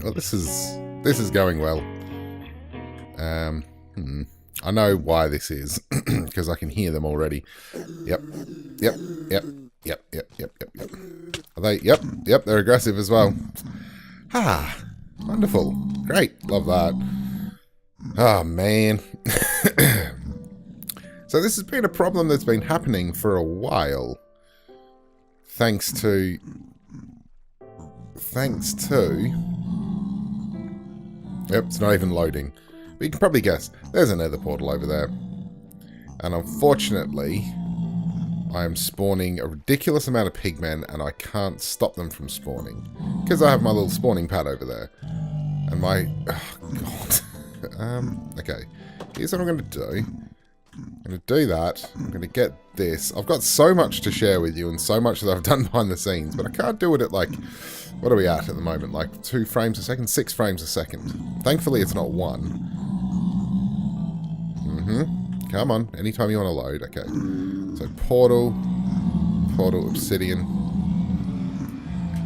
Well, this is going well. I know why this is, because I can hear them already. Yep. Are they? Yep, they're aggressive as well. Ah, wonderful. Great, love that. Oh, man. So this has been a problem that's been happening for a while. Thanks to... Yep, it's not even loading. But you can probably guess. There's another portal over there. And unfortunately, I am spawning a ridiculous amount of pigmen, and I can't stop them from spawning. Because I have my little spawning pad over there. And my... Oh, God. Okay. Here's what I'm going to do. I'm going to do that. I'm going to get this. I've got so much to share with you and so much that I've done behind the scenes, but I can't do it at like... What are we at the moment? Like 2 frames a second? 6 frames a second. Thankfully, it's not 1. Come on. Anytime you want to load. Okay. So, portal, obsidian.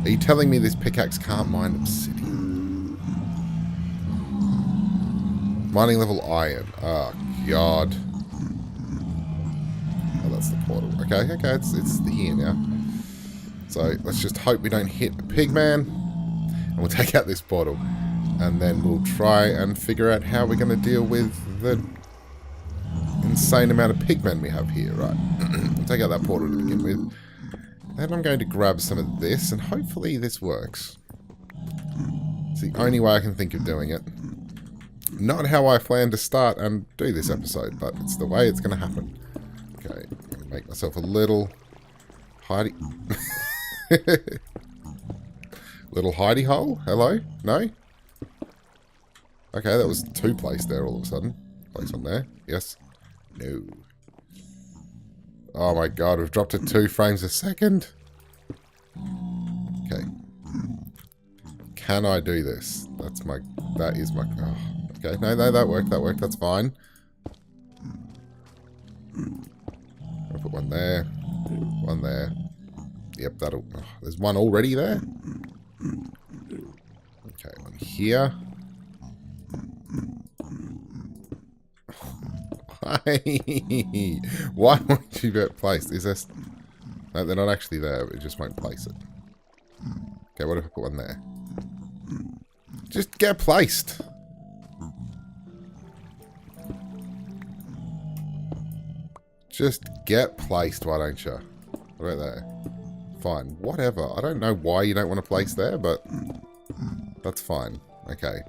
Are you telling me this pickaxe can't mine obsidian? Mining level iron. Oh, God. Oh, that's the portal. Okay, it's here now. So, let's just hope we don't hit a pigman. And we'll take out this portal. And then we'll try and figure out how we're going to deal with the insane amount of pigmen we have here, right? We'll take out that portal to begin with. Then I'm going to grab some of this, and hopefully this works. It's the only way I can think of doing it. Not how I plan to start and do this episode, but it's the way it's going to happen. Okay, I'm going to make myself a little hidey... little hidey hole? Hello? No? Okay, that was 2 placed there all of a sudden. Place one there. Yes. No. Oh my God, we've dropped to 2 frames a second. Okay. Can I do this? That is my... Oh, okay, no, that worked, that's fine. I'll put one there. One there. Yep, that'll... Oh, there's one already there. Okay, one here. Why won't you get placed? Is this... No, they're not actually there, but it just won't place it. Okay, what if I put one there? Just get placed! Just get placed, why don't you? Right there. Fine, whatever. I don't know why you don't want to place there, but... That's fine. Okay.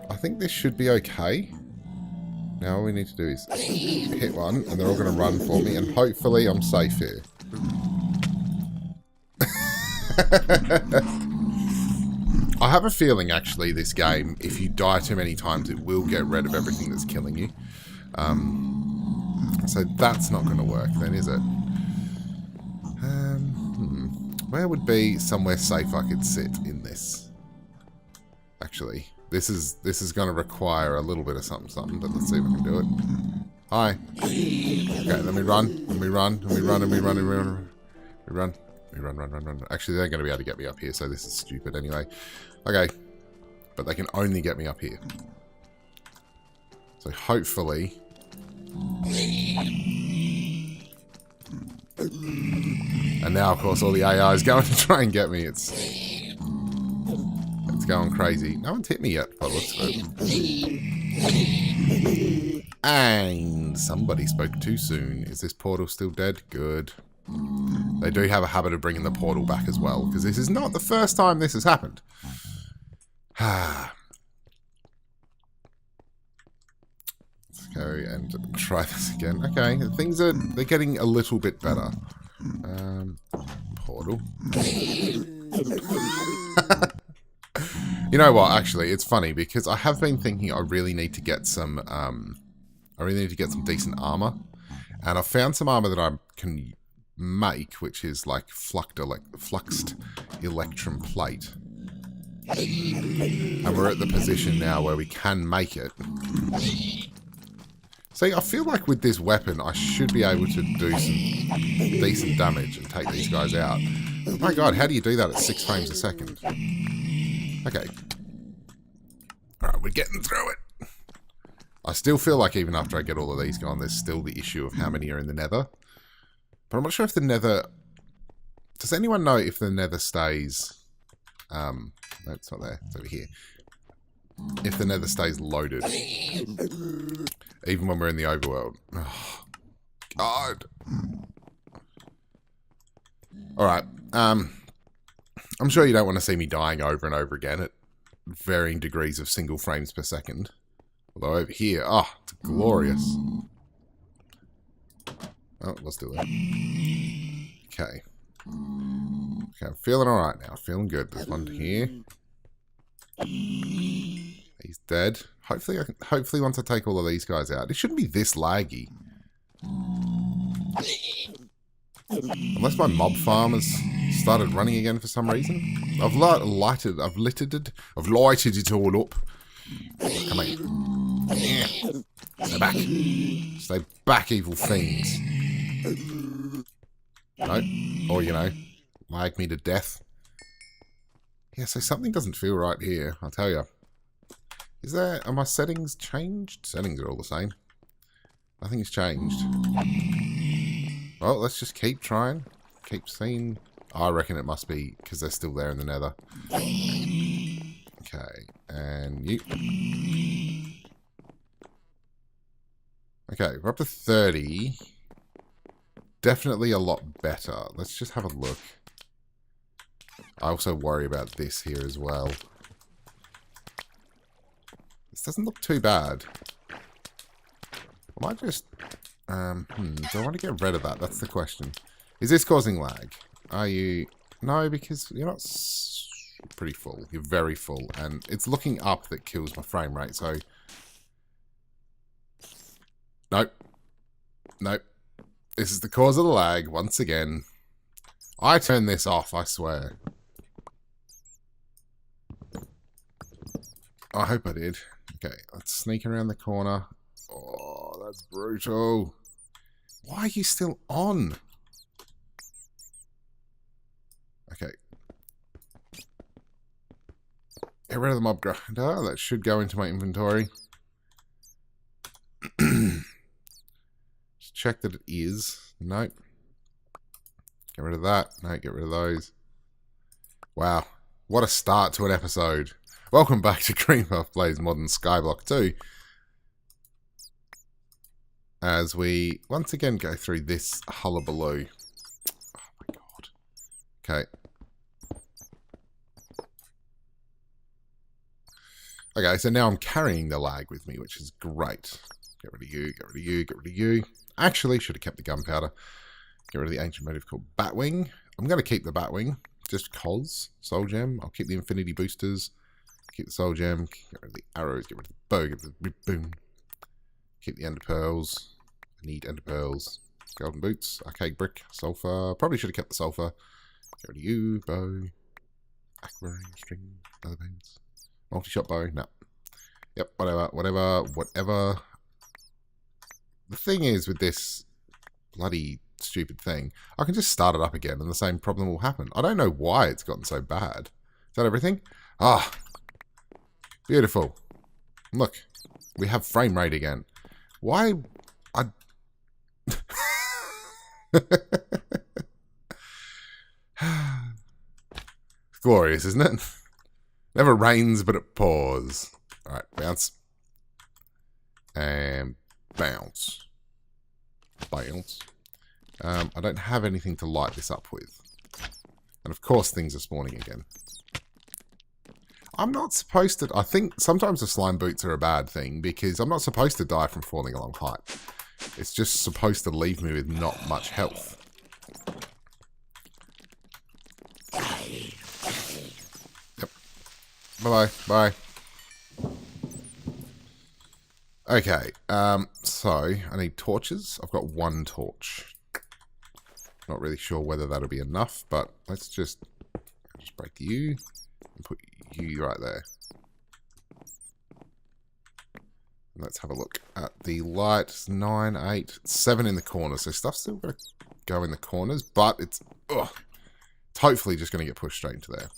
I think this should be okay. Now all we need to do is hit one, and they're all going to run for me, and hopefully I'm safe here. I have a feeling, actually, this game, if you die too many times, it will get rid of everything that's killing you. So that's not going to work then, is it? Where would be somewhere safe I could sit in this? Actually, this is going to require a little bit of something, but let's see if I can do it. Hi. Okay, let me run. Actually, they're going to be able to get me up here, so this is stupid anyway. Okay. But they can only get me up here. So hopefully... And now, of course, all the AI is going to try and get me. It's going crazy. No one's hit me yet, by the looks of it. And somebody spoke too soon. Is this portal still dead? Good. They do have a habit of bringing the portal back as well, because this is not the first time this has happened. Let's go and try this again. Okay, they're getting a little bit better. Portal. You know what, actually, it's funny, because I have been thinking I really need to get some, decent armor. And I found some armor that I can make, which is like fluxed electrum plate. And we're at the position now where we can make it. See, I feel like with this weapon, I should be able to do some decent damage and take these guys out. Oh my god, how do you do that at 6 frames a second? Okay. Alright, we're getting through it. I still feel like even after I get all of these gone, there's still the issue of how many are in the nether. But I'm not sure if the nether... Does anyone know if the nether stays... No, it's not there. It's over here. If the nether stays loaded. Even when we're in the overworld. Oh, God. Alright. I'm sure you don't want to see me dying over and over again at varying degrees of single frames per second. Although over here, it's glorious. Oh, it was still there. Okay. Okay, I'm feeling alright now. Feeling good. There's one here. He's dead. Hopefully once I take all of these guys out. It shouldn't be this laggy. Unless my mob farm has started running again for some reason. I've lighted it all up. Come on. Yeah. Stay back. Stay back, evil fiends. No. Or, you know, lag me to death. Yeah, so something doesn't feel right here, I'll tell you. Are my settings changed? Settings are all the same. Nothing's changed. Well, let's just keep trying. Keep seeing. I reckon it must be because they're still there in the nether. Okay, and you. Okay, we're up to 30. Definitely a lot better. Let's just have a look. I also worry about this here as well. This doesn't look too bad. I might just... do I want to get rid of that? That's the question. Is this causing lag? Are you... No, because you're not pretty full. You're very full. And it's looking up that kills my frame rate, so... Nope. Nope. This is the cause of the lag, once again. I turned this off, I swear. I hope I did. Okay, let's sneak around the corner. Oh, that's brutal. Why are you still on? Okay. Get rid of the mob grinder. That should go into my inventory. Just check that it is. Nope. Get rid of that. No, get rid of those. Wow. What a start to an episode. Welcome back to Greenbuff Plays Modern Skyblock 2. As we once again go through this hullabaloo. Oh my god. Okay. Okay, so now I'm carrying the lag with me, which is great. Get rid of you, get rid of you, get rid of you. Actually, should have kept the gunpowder. Get rid of the ancient motive called Batwing. I'm going to keep the Batwing, just cause. Soul Gem. I'll keep the Infinity Boosters. Keep the Soul Gem. Get rid of the arrows. Get rid of the bow. Get rid of the boom. Keep the Ender Pearls. I need Ender Pearls. Golden Boots. Arcade Brick. Sulfur. Probably should have kept the Sulfur. Get rid of you. Bow. Aquamarine. String. Other things. Multi-shot bow. No. Yep. Whatever. The thing is with this bloody stupid thing, I can just start it up again and the same problem will happen. I don't know why it's gotten so bad. Is that everything? Ah. Beautiful. Look. We have frame rate again. Why? Glorious, isn't it? Never rains, but it pours. Alright, bounce. And bounce. Bounce. I don't have anything to light this up with. And of course things are spawning again. I'm not supposed to... I think sometimes the slime boots are a bad thing because I'm not supposed to die from falling along height. It's just supposed to leave me with not much health. Yep. Bye-bye. Bye. Okay, so I need torches. I've got one torch. Not really sure whether that'll be enough, but let's just break you and put you right there. Let's have a look at the light. 9, 8, 7 in the corners. So stuff's still going to go in the corners, but it's hopefully just going to get pushed straight into there.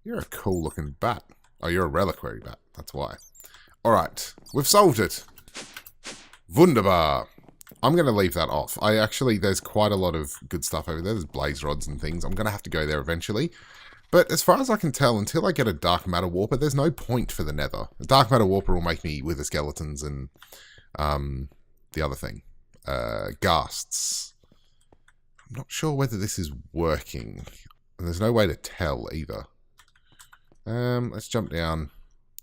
You're a cool looking bat. Oh, you're a reliquary bat. That's why. Alright, we've solved it. Wunderbar. I'm going to leave that off. There's quite a lot of good stuff over there. There's blaze rods and things. I'm going to have to go there eventually. But as far as I can tell, until I get a dark matter warper, there's no point for the nether. A dark matter warper will make me wither skeletons and the other thing. Ghasts. I'm not sure whether this is working. And there's no way to tell either. Let's jump down.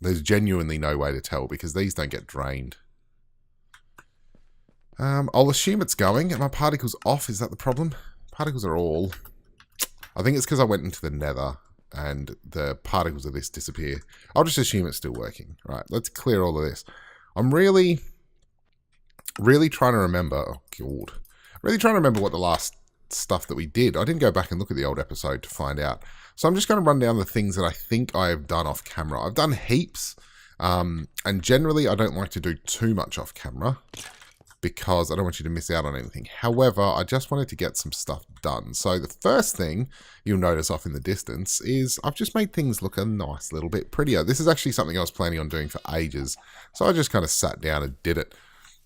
There's genuinely no way to tell because these don't get drained. I'll assume it's going. Are my particles off? Is that the problem? Particles are all. I think it's because I went into the nether and the particles of this disappear. I'll just assume it's still working. Right, let's clear all of this. I'm really trying to remember. Oh, God. Really trying to remember what the last stuff that we did. I didn't go back and look at the old episode to find out. So I'm just going to run down the things that I think I have done off camera. I've done heaps. And generally, I don't like to do too much off camera because I don't want you to miss out on anything. However, I just wanted to get some stuff done. So the first thing you'll notice off in the distance is I've just made things look a nice little bit prettier. This is actually something I was planning on doing for ages. So I just kind of sat down and did it.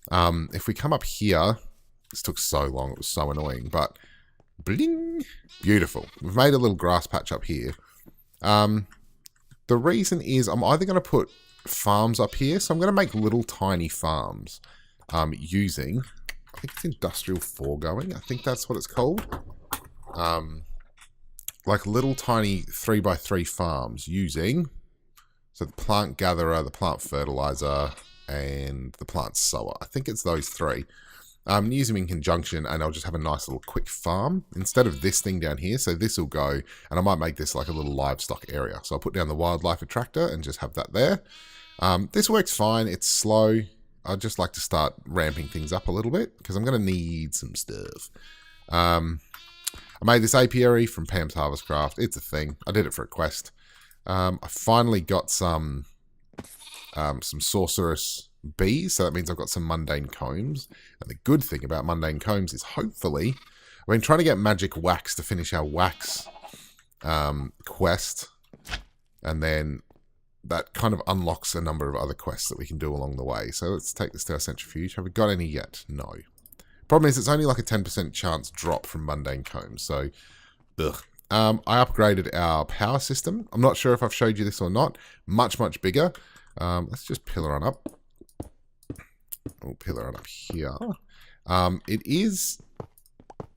If we come up here, this took so long, it was so annoying, but bling, beautiful. We've made a little grass patch up here. The reason is I'm either going to put farms up here, so I'm going to make little tiny farms. Using, I think it's industrial foregoing. I think that's what it's called. Like little tiny 3x3 farms using, so the plant gatherer, the plant fertilizer, and the plant sower. I think it's those three. Use them in conjunction, and I'll just have a nice little quick farm instead of this thing down here. So this will go, and I might make this like a little livestock area. So I'll put down the wildlife attractor and just have that there. This works fine. It's slow. I'd just like to start ramping things up a little bit because I'm going to need some stuff. I made this apiary from Pam's Harvest Craft. It's a thing. I did it for a quest. I finally got some sorceress bees, so that means I've got some mundane combs. And the good thing about mundane combs is hopefully, I've been trying to get magic wax to finish our wax quest, and then that kind of unlocks a number of other quests that we can do along the way. So let's take this to our centrifuge. Have we got any yet? No. Problem is, it's only like a 10% chance drop from mundane combs. So, ugh. I upgraded our power system. I'm not sure if I've showed you this or not. Much, much bigger. Let's just pillar on up. Oh, pillar on up here. It is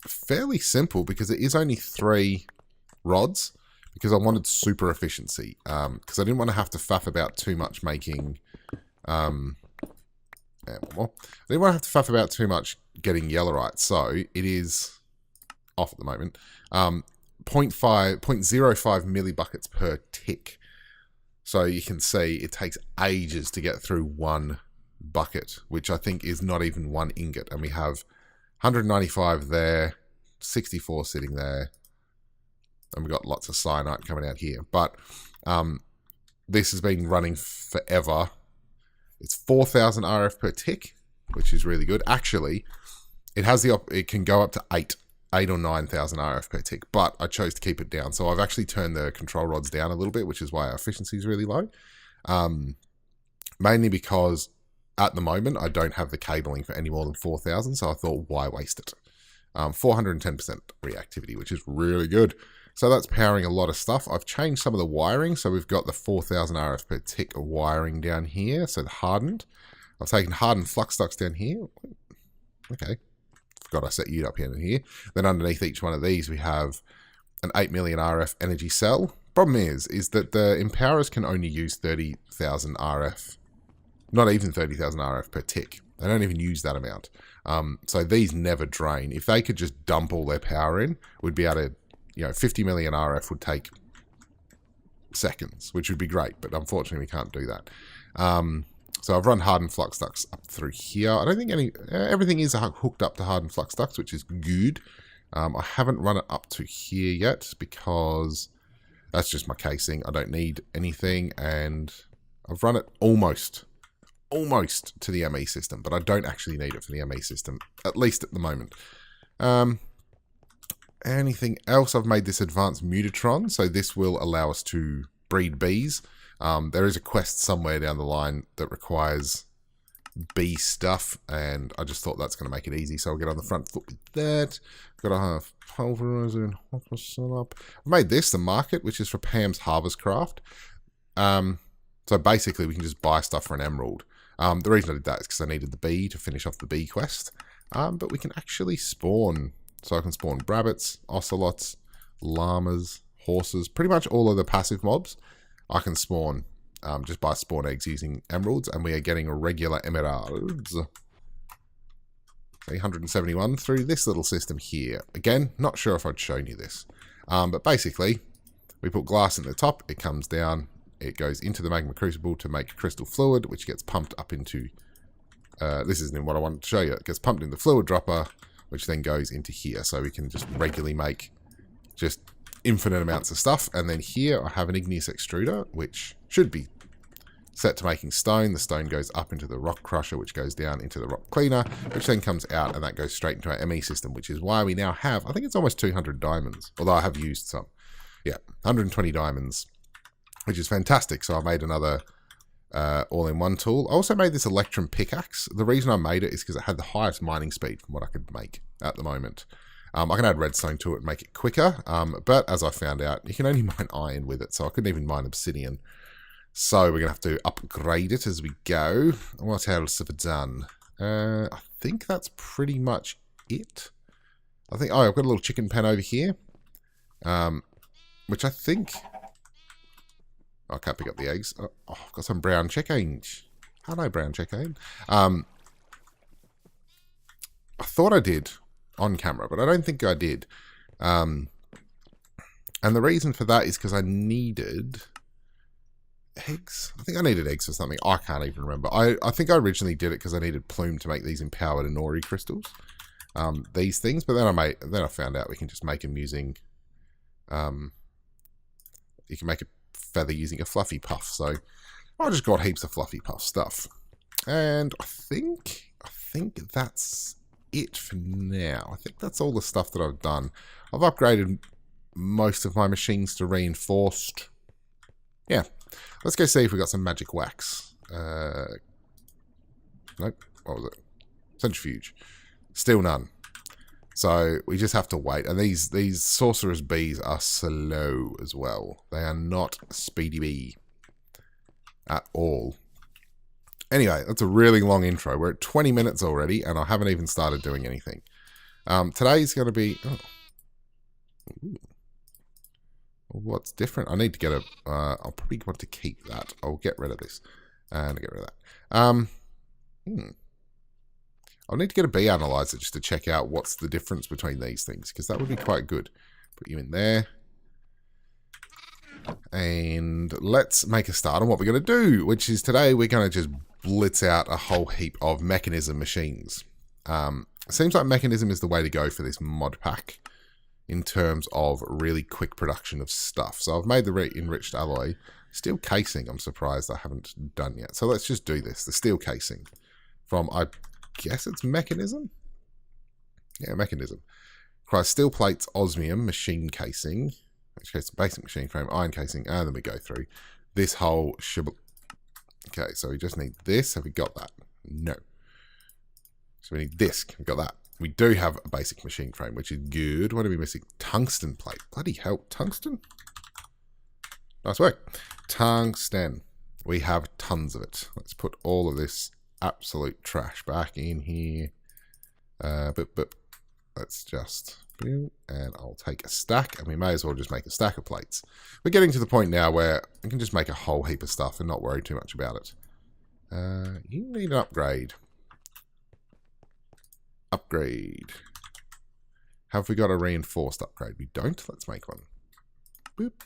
fairly simple because it is only 3 rods. Because I wanted super efficiency. Because I didn't want to have to faff about too much making... I didn't want to have to faff about too much getting yellowite. So, it is off at the moment. 0.05 millibuckets per tick. So, you can see it takes ages to get through 1 bucket. Which I think is not even 1 ingot. And we have 195 there. 64 sitting there. And we've got lots of cyanite coming out here. But this has been running forever. It's 4,000 RF per tick, which is really good. Actually, it has it can go up to 8 or 9,000 RF per tick. But I chose to keep it down. So I've actually turned the control rods down a little bit, which is why our efficiency is really low. Mainly because at the moment, I don't have the cabling for any more than 4,000. So I thought, why waste it? 410% reactivity, which is really good. So that's powering a lot of stuff. I've changed some of the wiring. So we've got the 4,000 RF per tick wiring down here. So the hardened. I've taken hardened flux ducts down here. Okay. Forgot I set you up here. Then underneath each one of these, we have an 8 million RF energy cell. Problem is that the empowerers can only use 30,000 RF. Not even 30,000 RF per tick. They don't even use that amount. So these never drain. If they could just dump all their power in, we'd be able to, 50 million RF would take seconds, which would be great, but unfortunately we can't do that. So I've run hardened flux ducts up through here. I don't think everything is hooked up to hardened flux ducts, which is good. I haven't run it up to here yet because that's just my casing. I don't need anything, and I've run it almost to the ME system, but I don't actually need it for the ME system, at least at the moment. Anything else? I've made this advanced mutatron, so this will allow us to breed bees. There is a quest somewhere down the line that requires bee stuff, and I just thought that's going to make it easy, so I'll get on the front foot with that. Got to have pulverizer and hopper setup. I made this, the market, which is for Pam's Harvest Craft. So basically we can just buy stuff for an emerald. The reason I did that is because I needed the bee to finish off the bee quest. But we can actually spawn, so I can spawn rabbits, ocelots, llamas, horses, pretty much all of the passive mobs I can spawn just by spawn eggs using emeralds, and we are getting regular emeralds. 371 through this little system here. Again, not sure if I'd shown you this. But basically, we put glass in the top, it comes down, it goes into the magma crucible to make crystal fluid, which gets pumped up into... this isn't what I wanted to show you. It gets pumped in the fluid dropper, which then goes into here. So we can just regularly make just infinite amounts of stuff. And then here I have an igneous extruder, which should be set to making stone. The stone goes up into the rock crusher, which goes down into the rock cleaner, which then comes out, and that goes straight into our ME system, which is why we now have, I think it's almost 200 diamonds, although I have used some. Yeah, 120 diamonds, which is fantastic. So I made another all-in-one tool. I also made this electrum pickaxe. The reason I made it is because it had the highest mining speed from what I could make at the moment. I can add redstone to it and make it quicker, but as I found out, you can only mine iron with it, so I couldn't even mine obsidian. So we're going to have to upgrade it as we go. What else have I done? I think that's pretty much it. I think, oh, I've got a little chicken pen over here, which I think... Oh, I can't pick up the eggs. Oh, I've got some brown chickens. Hello, brown chicken. I thought I did on camera, but I don't think I did. And the reason for that is because I needed... eggs? I think I needed eggs for something. I can't even remember. I think I originally did it because I needed plume to make these empowered Inori crystals. These things, but then I found out we can just make them using you can make a feather using a fluffy puff. So I just got heaps of fluffy puff stuff. And I think that's it for now. I think that's all the stuff that I've done. I've upgraded most of my machines to reinforced. Yeah. Let's go see if we got some magic wax. Nope. What was it? Centrifuge. Still none. So we just have to wait. And these sorcerer's bees are slow as well. They are not speedy bee at all. Anyway, that's a really long intro. We're at 20 minutes already, and I haven't even started doing anything. Today's going to be... Oh. Ooh. What's different? I need to get a... I'll probably want to keep that. I'll get rid of this. And get rid of that. I'll need to get a bee analyzer just to check out what's the difference between these things, because that would be quite good. Put you in there. And let's make a start on what we're going to do, which is today we're going to just blitz out a whole heap of Mekanism machines. It seems like Mekanism is the way to go for this mod pack in terms of really quick production of stuff. So I've made the enriched alloy. Steel casing, I'm surprised I haven't done yet. So let's just do this. The steel casing from, I guess it's Mekanism? Yeah, Mekanism. Requires steel plates, osmium, machine casing, which case basic machine frame, iron casing, and then we go through this whole shibble. Okay, so we just need this. Have we got that? No. So we need this. We've got that. We do have a basic machine frame, which is good. What are we missing? Tungsten plate. Bloody hell. Tungsten? Nice work. Tungsten. We have tons of it. Let's put all of this absolute trash back in here. But let's just... And I'll take a stack, and we may as well just make a stack of plates. We're getting to the point now where we can just make a whole heap of stuff and not worry too much about it. You need an upgrade. Upgrade. Have we got a reinforced upgrade? We don't. Let's make one. Boop.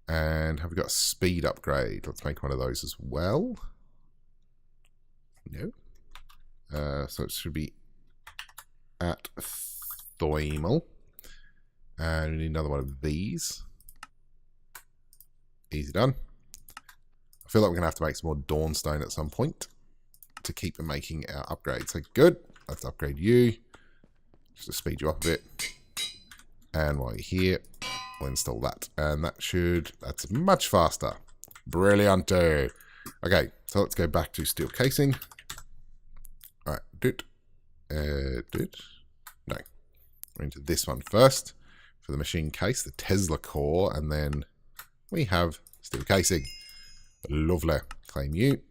And have we got a speed upgrade? Let's make one of those as well. No. So it should be at Thoimel. And we need another one of these. Easy done. I feel like we're going to have to make some more dawnstone at some point to keep making our upgrades. So good. Let's upgrade you. Just to speed you up a bit. And while you're here, we'll install that. And that's much faster. Brilliant. Okay, so let's go back to steel casing. Alright, no. We're into this one first for the machine case, the Tesla core, and then we have steel casing. Lovely. Claim you.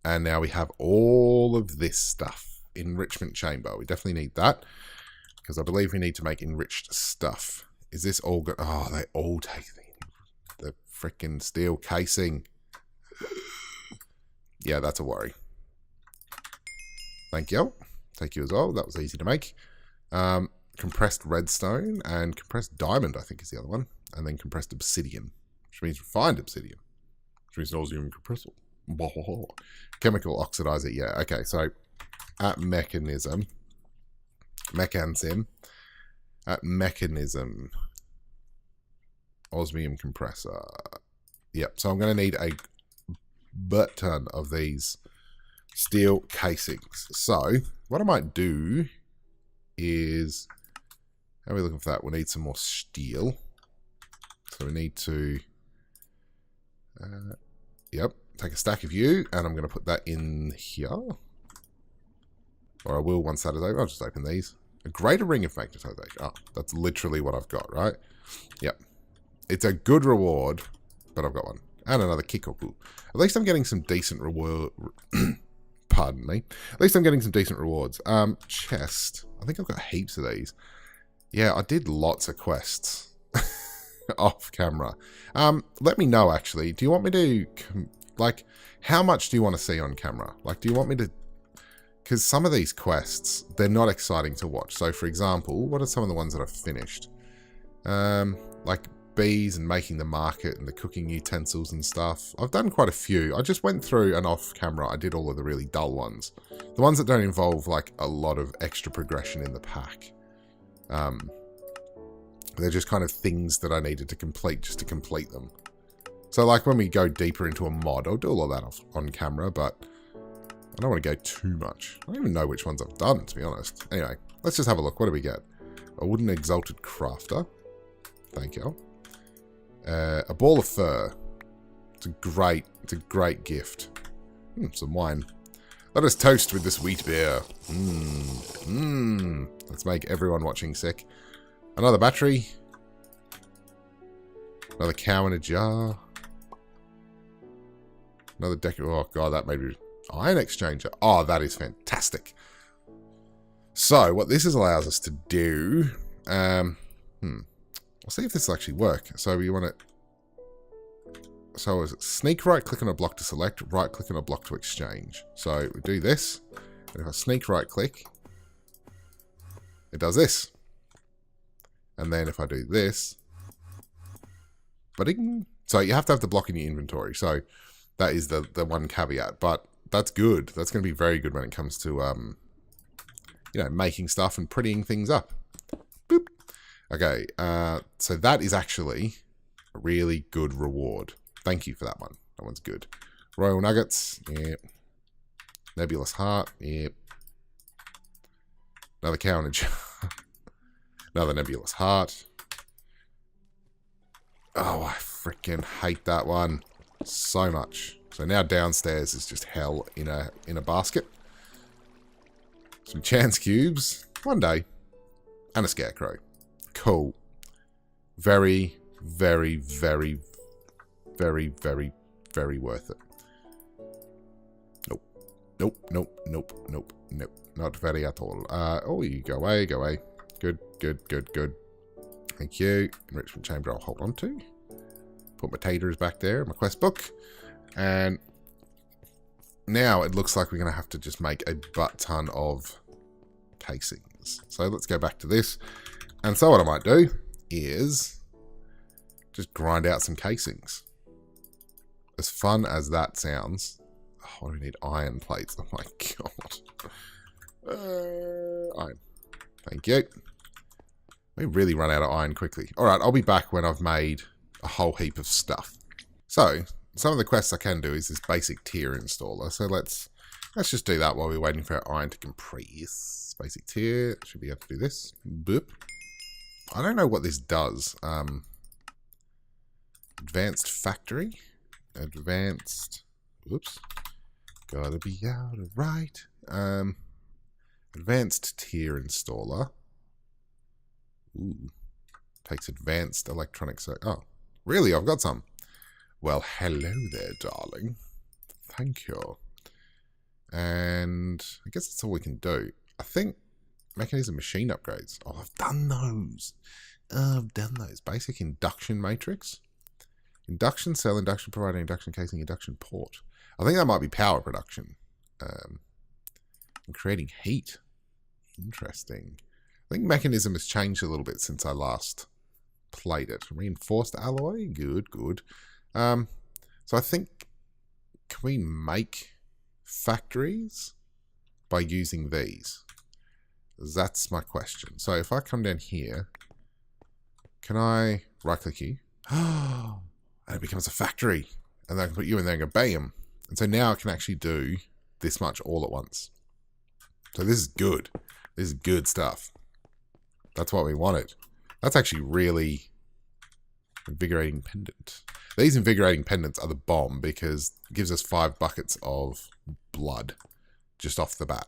And now we have all of this stuff. Enrichment chamber. We definitely need that. Because I believe we need to make enriched stuff. Is this all good? Oh, they all take the freaking steel casing. Yeah, that's a worry. Thank you. Thank you as well. That was easy to make. Compressed redstone and compressed diamond, I think, is the other one. And then compressed obsidian, which means refined obsidian. Which means nauseum compressor. Chemical oxidizer. Yeah, okay. So at Mekanism. At Mekanism. Osmium compressor. Yep. So I'm going to need a butt ton of these steel casings. So what I might do is, how are we looking for that? We'll need some more steel. So we need to, yep, take a stack of you, and I'm going to put that in here. Or I will once that is over. I'll just open these. A greater ring of magnetization. Oh, that's literally what I've got, right? Yep. It's a good reward, but I've got one. And another kikoku. At least I'm getting some decent reward. Pardon me. At least I'm getting some decent rewards. Chest. I think I've got heaps of these. Yeah, I did lots of quests off camera. Let me know, actually. Do you want me to, like, how much do you want to see on camera? Like, do you want me to, because some of these quests, they're not exciting to watch. So, for example, what are some of the ones that I've finished? Like bees and making the market and the cooking utensils and stuff. I've done quite a few. I just went through and off camera, I did all of the really dull ones. The ones that don't involve, like, a lot of extra progression in the pack. They're just kind of things that I needed to complete just to complete them. So, like, when we go deeper into a mod, I'll do all of that on camera, but I don't want to go too much. I don't even know which ones I've done, to be honest. Anyway, let's just have a look. What do we get? A wooden exalted crafter. Thank you. A ball of fur. It's a great gift. Some wine. Let us toast with this wheat beer. Let's make everyone watching sick. Another battery. Another cow in a jar. Another deck. Oh god, that made me. Iron exchanger. Oh, that is fantastic. So, what this allows us to do. I'll see if this will actually work. So we want to. So is it sneak right click on a block to select, right click on a block to exchange. So we do this, and if I sneak right click, it does this. And then if I do this, so you have to have the block in your inventory. So that is the one caveat, but that's good. That's going to be very good when it comes to you know, making stuff and prettying things up. Boop. Okay, so that is actually a really good reward. Thank you for that one. That one's good. Royal Nuggets, yep. Nebulous Heart, yep. Another cow in a jar. Another Nebulous Heart. Oh, I freaking hate that one so much. So now downstairs is just hell in a basket. Some chance cubes, one day, and a scarecrow. Cool. Very, very, very, very, very, very worth it. Nope. Nope, nope, nope, nope, nope. Not very at all. Oh, you go away, go away. Good, good, good, good. Thank you. Enrichment chamber I'll hold on to. Put my taters back there, my quest book. And now it looks like we're going to have to just make a butt ton of casings. So let's go back to this. And so what I might do is just grind out some casings. As fun as that sounds. Oh, we need iron plates. Oh my god. Iron. Thank you. We really run out of iron quickly. Alright, I'll be back when I've made a whole heap of stuff. So, some of the quests I can do is this basic tier installer. So let's just do that while we're waiting for our iron to compress. Basic tier, should be able to do this. Boop. I don't know what this does. Advanced factory. Advanced. Whoops. Gotta be out of right. Advanced tier installer. Ooh. Takes advanced electronics. Oh, really? I've got some. Well, hello there, darling. Thank you. And I guess that's all we can do. I think Mechanism machine upgrades. Oh, I've done those. Basic induction matrix. Induction cell, induction provider, induction casing, induction port. I think that might be power production. And creating heat. Interesting. I think Mechanism has changed a little bit since I last played it. Reinforced alloy? Good, good. So I think, can we make factories by using these? That's my question. So if I come down here, can I right-click you? And it becomes a factory. And then I can put you in there and go bam. And so now I can actually do this much all at once. So this is good. This is good stuff. That's what we wanted. That's actually really invigorating pendant. These invigorating pendants are the bomb because it gives us 5 buckets of blood just off the bat.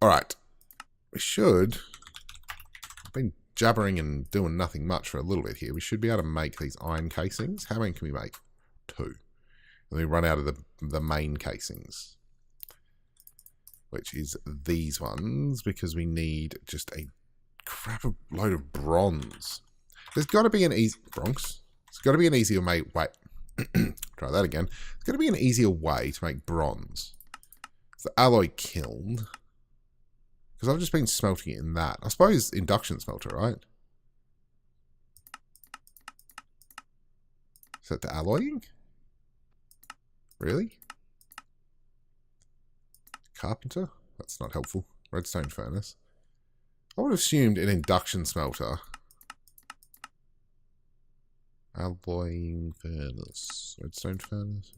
Alright. We should... I've been jabbering and doing nothing much for a little bit here. We should be able to make these iron casings. How many can we make? 2. And we run out of the main casings. Which is these ones, because we need just a crap load of bronze. There's got to be an easy... Bronx? There's got to be an easier way... Wait. Try that again. There's got to be an easier way to make bronze. It's the alloy kiln. Because I've just been smelting it in that. I suppose induction smelter, right? Is that the alloying? Really? Carpenter? That's not helpful. Redstone furnace. I would have assumed an induction smelter. Alloying furnace. Redstone furnace.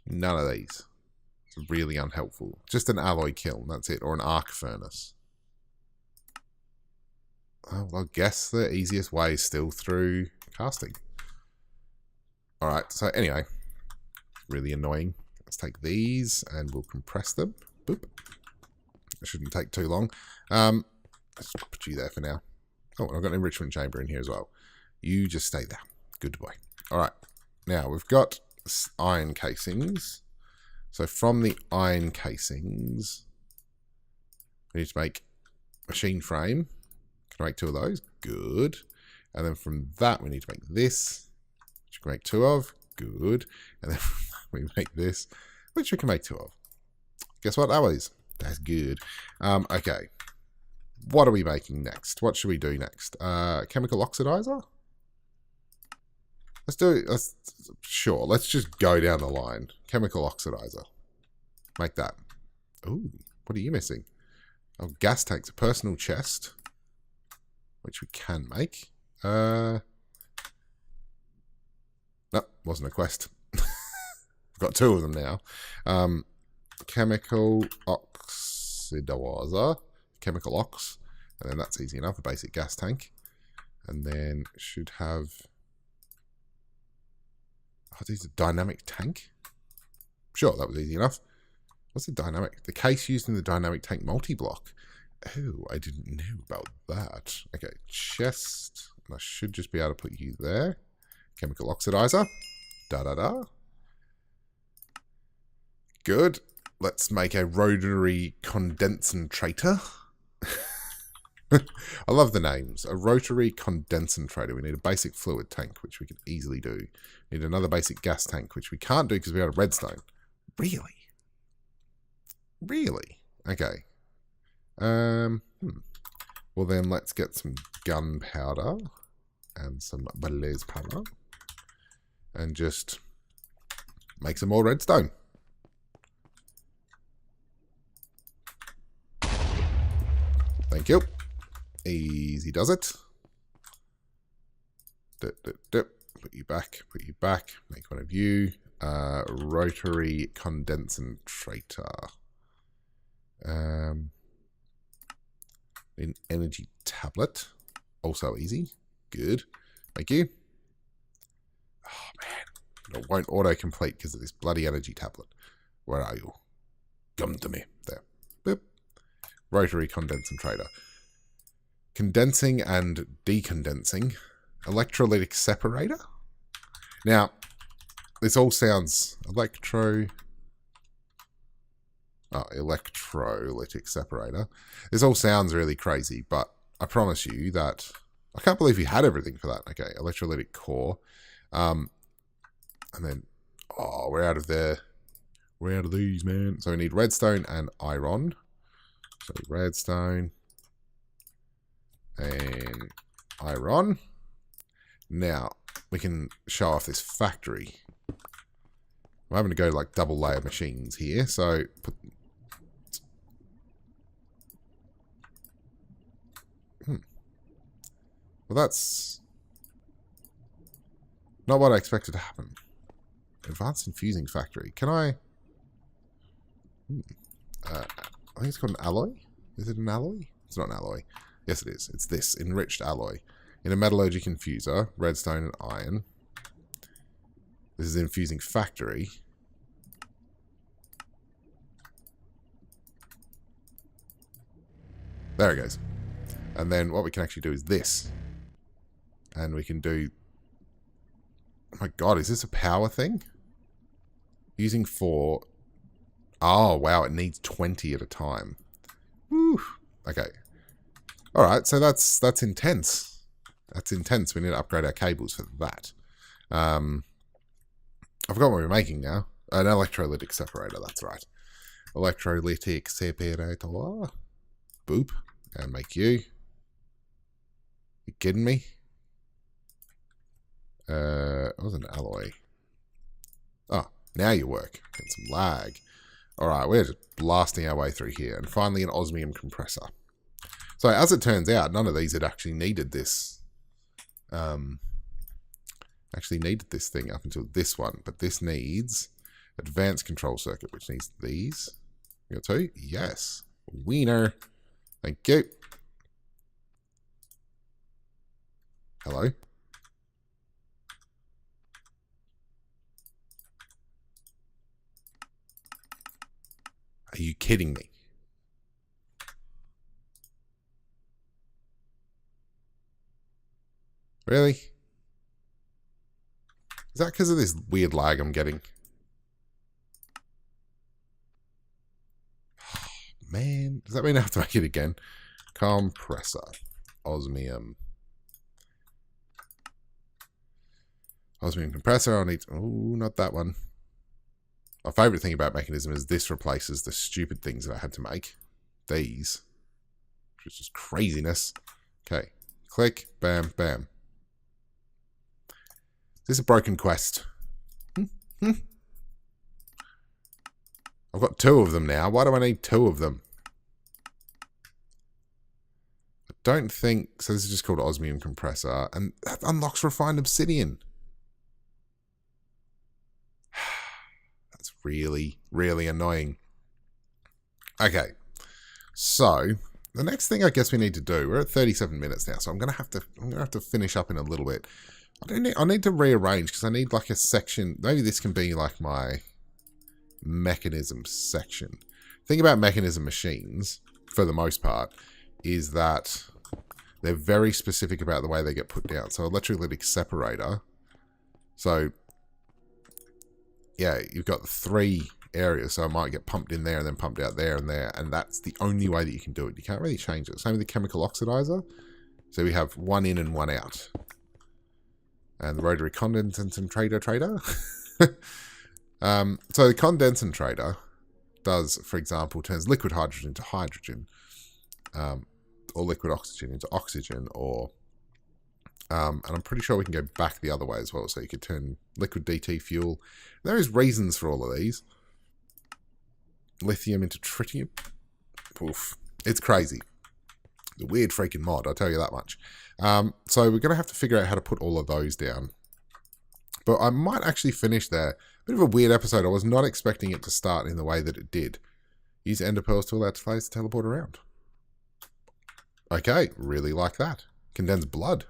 None of these. It's really unhelpful. Just an alloy kiln, that's it. Or an arc furnace. Oh, well, I guess the easiest way is still through casting. Alright, so anyway. Really annoying. Let's take these and we'll compress them. Boop. It shouldn't take too long. Let's put you there for now. Oh, I've got an enrichment chamber in here as well. You just stay there. Good boy. Alright. Now, we've got iron casings. So from the iron casings, we need to make machine frame. Can I make 2 of those? Good. And then from that, we need to make this, which we can make 2 of. Good. And then we make this, which we can make 2 of. Guess what? Alloys. That's good. Okay. What are we making next? What should we do next? Chemical oxidizer? Let's do it. Sure, let's just go down the line. Chemical oxidizer. Make that. Ooh, what are you missing? Oh, gas tanks. A personal chest. Which we can make. Nope, wasn't a quest. I've got 2 of them now. Chemical oxidizer. Chemical ox. And then that's easy enough. A basic gas tank. And then should have... Oh, these a dynamic tank? Sure, that was easy enough. What's the dynamic? The case used in the dynamic tank multi-block. Oh, I didn't know about that. Okay, chest. And I should just be able to put you there. Chemical oxidizer. Da-da-da. Good. Let's make a rotary condensator. I love the names. A rotary condensator. We need a basic fluid tank, which we can easily do. We need another basic gas tank, which we can't do because we have a redstone. Really? Really? Okay. Well then, let's get some gunpowder and some blaze powder and just make some more redstone. Thank you. Easy does it. Put you back. Make one of you. Rotary condensator. An energy tablet. Also easy. Good. Thank you. Oh, man. It won't auto-complete because of this bloody energy tablet. Where are you? Come to me. There. Boop. Rotary condensator. Condensing and decondensing. Electrolytic separator? Now, this all sounds... electrolytic separator. This all sounds really crazy, but I promise you that... I can't believe you had everything for that. Okay, electrolytic core. And then... Oh, we're out of there. We're out of these, man. So we need redstone and iron. So redstone and iron. Now, we can show off this factory. I'm having to go to like double layer machines here. So, well, that's not what I expected to happen. Advanced infusing factory. Can I... I think it's called an alloy. Is it an alloy? It's not an alloy. Yes, it is. It's this. Enriched alloy. In a metallurgic infuser. Redstone and iron. This is the infusing factory. There it goes. And then what we can actually do is this. And we can do... Oh my god, is this a power thing? Using 4... Oh, wow, it needs 20 at a time. Woo. Okay. Alright, so that's intense. That's intense. We need to upgrade our cables for that. I forgot what we're making now. An electrolytic separator, that's right. Electrolytic separator. Boop. And make you. You kidding me? What was an alloy? Oh, now you work. Get some lag. Alright, we're just blasting our way through here. And finally an osmium compressor. So as it turns out, none of these had actually needed this. Actually needed this thing up until this one. But this needs advanced control circuit, which needs these. You got 2? Yes. Wiener. Thank you. Hello? Are you kidding me? Really? Is that because of this weird lag I'm getting? Oh, man, does that mean I have to make it again? Compressor. Osmium. Osmium compressor. I need... Oh, not that one. My favourite thing about Mekanism is this replaces the stupid things that I had to make. These. Which is just craziness. Okay. Click. Bam. Bam. Is this a broken quest? I've got 2 of them now. Why do I need 2 of them? I don't think... So this is just called Osmium Compressor. And that unlocks refined obsidian. That's really, really annoying. Okay. So, the next thing I guess we need to do... We're at 37 minutes now, so I'm going to have to finish up in a little bit. I need to rearrange because I need like a section. Maybe this can be like my mechanism section. Thing about mechanism machines, for the most part, is that they're very specific about the way they get put down. So electrolytic separator. So yeah, you've got 3 areas. So it might get pumped in there and then pumped out there and there. And that's the only way that you can do it. You can't really change it. Same with the chemical oxidizer. So we have 1 in and 1 out. And the rotary condensator trader. So the condensator does, for example, turns liquid hydrogen into hydrogen, or liquid oxygen into oxygen, or and I'm pretty sure we can go back the other way as well. So you could turn liquid DT fuel. There is reasons for all of these. Lithium into tritium. Oof, it's crazy. The weird freaking mod, I'll tell you that much. So we're going to have to figure out how to put all of those down. But I might actually finish there. Bit of a weird episode. I was not expecting it to start in the way that it did. Use ender pearls to allow players to teleport around. Okay, really like that. Condense blood.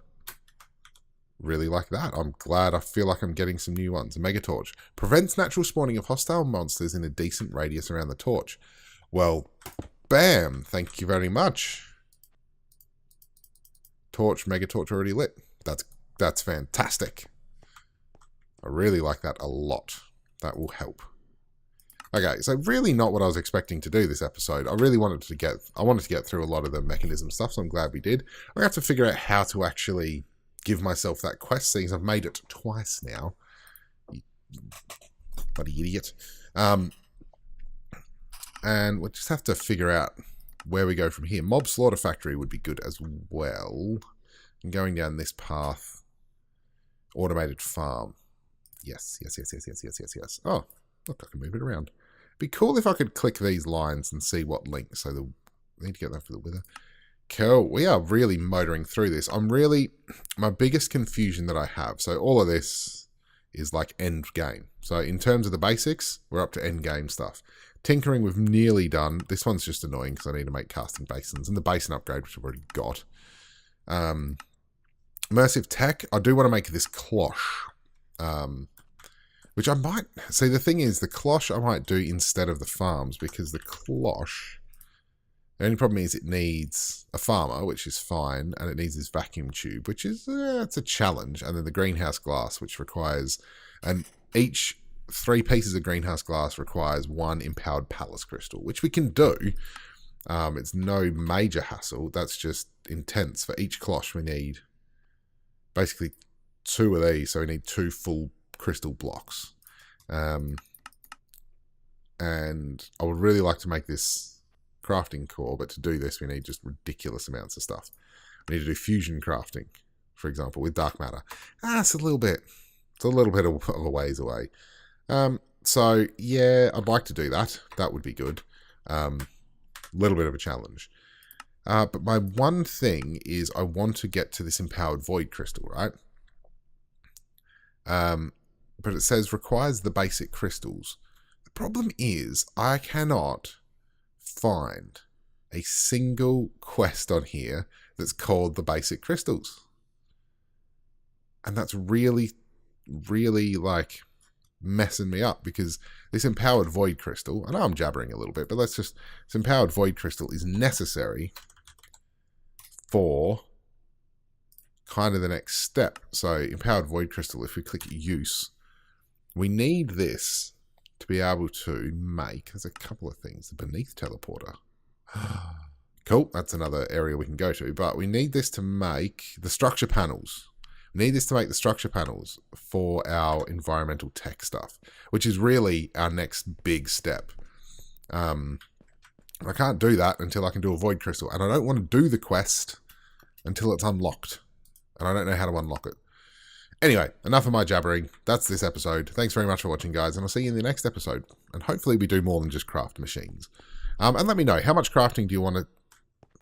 Really like that. I'm glad. I feel like I'm getting some new ones. A mega torch. Prevents natural spawning of hostile monsters in a decent radius around the torch. Well, bam. Thank you very much. Torch, mega torch already lit. That's fantastic. I really like that a lot. That will help. Okay, so really not what I was expecting to do this episode. I wanted to get through a lot of the mechanism stuff, so I'm glad we did. I have to figure out how to actually give myself that quest, seeing as I've made it twice now. You bloody idiot. And we'll just have to figure out where we go from here. Mob Slaughter Factory would be good as well. And going down this path. Automated farm. Yes. Oh, look, I can move it around. It'd be cool if I could click these lines and see what link. So I need to get that for the wither. Cool. We are really motoring through this. My biggest confusion that I have, so all of this is like end game. So in terms of the basics, we're up to end game stuff. Tinkering, we've nearly done. This one's just annoying because I need to make casting basins. And the basin upgrade, which I've already got. Immersive tech, I do want to make this cloche. Which I might... See, the thing is, the cloche I might do instead of the farms, because the cloche... The only problem is it needs a farmer, which is fine, and it needs this vacuum tube, which is it's a challenge. And then the greenhouse glass, which requires... And each 3 pieces of greenhouse glass requires 1 empowered palace crystal, which we can do. It's no major hassle. That's just intense. For each cloche, we need basically 2 of these, so we need 2 full crystal blocks. And I would really like to make this crafting core, but to do this we need just ridiculous amounts of stuff. We need to do fusion crafting, for example, with dark matter. It's a little bit of a ways away. So yeah, I'd like to do that. That would be good. Little bit of a challenge. But my one thing is I want to get to this empowered void crystal, right? But it says requires the basic crystals. The problem is I cannot find a single quest on here that's called the basic crystals. And that's really, really like messing me up, because this empowered void crystal, I know I'm jabbering a little bit, but this empowered void crystal is necessary for kind of the next step. So empowered void crystal, if we click use, we need this to be able to make, there's a couple of things, the beneath teleporter. Cool, that's another area we can go to, but we need this to make the structure panels. We need this to make the structure panels for our environmental tech stuff, which is really our next big step. I can't do that until I can do a void crystal, and I don't want to do the quest until it's unlocked, and I don't know how to unlock it. Anyway, enough of my jabbering. That's this episode. Thanks very much for watching, guys, and I'll see you in the next episode. And hopefully we do more than just craft machines. And let me know, how much crafting do you want to...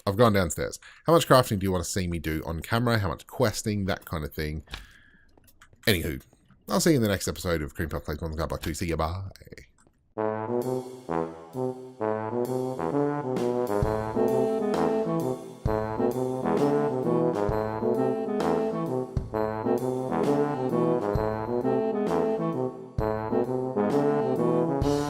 I've gone downstairs. How much crafting do you want to see me do on camera? How much questing? That kind of thing. Anywho, I'll see you in the next episode of Cream Puff Plays Modern Skyblock 2. See ya, bye.